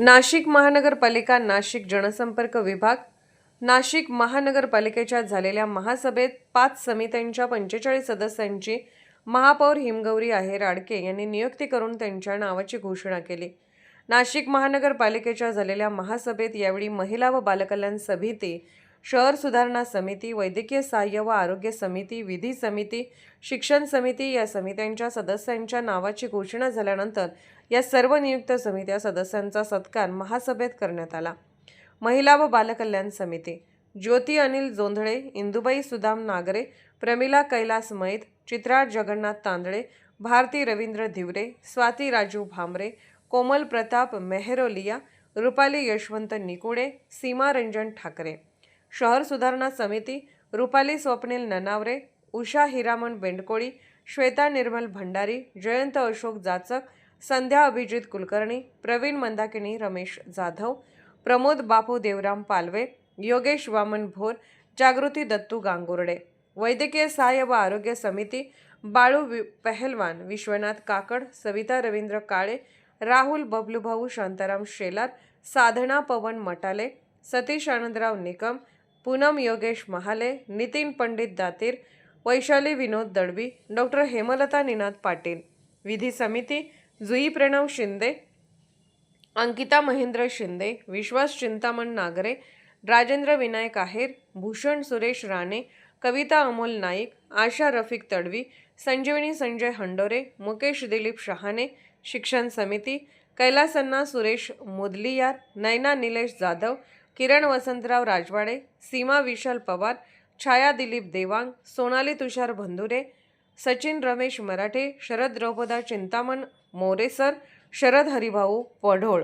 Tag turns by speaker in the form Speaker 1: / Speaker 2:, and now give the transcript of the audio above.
Speaker 1: नाशिक महानगरपालिका, नाशिक जनसंपर्क विभाग. नाशिक महानगरपालिकेच्या झालेल्या महासभेत 5 समित्यांच्या 45 सदस्यांची महापौर हिमगौरी आहेर आडके यांनी नियुक्ती करून त्यांच्या नावाची घोषणा केली. नाशिक महानगरपालिकेच्या झालेल्या महासभेत यावेळी महिला व बालकल्याण समिती, शहर सुधारणा समिती, वैद्यकीय सहाय्य व आरोग्य समिती, विधी समिती, शिक्षण समिती या समित्यांच्या सदस्यांच्या नावाची घोषणा झाल्यानंतर या सर्व नियुक्त समित्या सदस्यांचा सत्कार महासभेत करण्यात आला. महिला व बालकल्याण समिती: ज्योती अनिल जोंधळे, इंदुबाई सुदाम नागरे, प्रमिला कैलास मैत, चित्रा जगन्नाथ तांदळे, भारती रवींद्र धिवरे, स्वाती राजू भामरे, कोमल प्रताप मेहरोलिया, रुपाली यशवंत निकुडे, सीमा रंजन ठाकरे. शहर सुधारणा समिती: रुपाली स्वप्नील ननावरे, उषा हिरामण बेंडकोळी, श्वेता निर्मल भंडारी, जयंत अशोक जाचक, संध्या अभिजित कुलकर्णी, प्रवीण मंदाकिनी रमेश जाधव, प्रमोद बापू देवराम पालवे, योगेश वामन भोर, जागृती दत्तू गांगुर्डे. वैद्यकीय सहाय्य व आरोग्य समिती: बाळू पहलवान, विश्वनाथ काकड, सविता रवींद्र काळे, राहुल बबलूभाऊ शांताराम शेलार, साधना पवन मटाले, सतीश आनंदराव निकम, पूनम योगेश महाले, नितीन पंडित दातीर, वैशाली विनोद दळवी, डॉक्टर हेमलता निनाद पाटील. विधी समिती: जुई प्रणव शिंदे, अंकिता महेंद्र शिंदे, विश्वास चिंतामण नागरे, राजेंद्र विनायक आहेर, भूषण सुरेश राणे, कविता अमोल नाईक, आशा रफिक तडवी, संजीवनी संजय हंडोरे, मुकेश दिलीप शहाणे. शिक्षण समिती: कैलासन्ना सुरेश मुदलियार, नैना निलेश जाधव, किरण वसंतराव राजवाडे, सीमा विशाल पवार, छाया दिलीप देवांग, सोनाली तुषार भंदुरे, सचिन रमेश मराठे, शरद द्रौपदा चिंतामण मोरेसर, शरद हरिभाऊ पढोळ.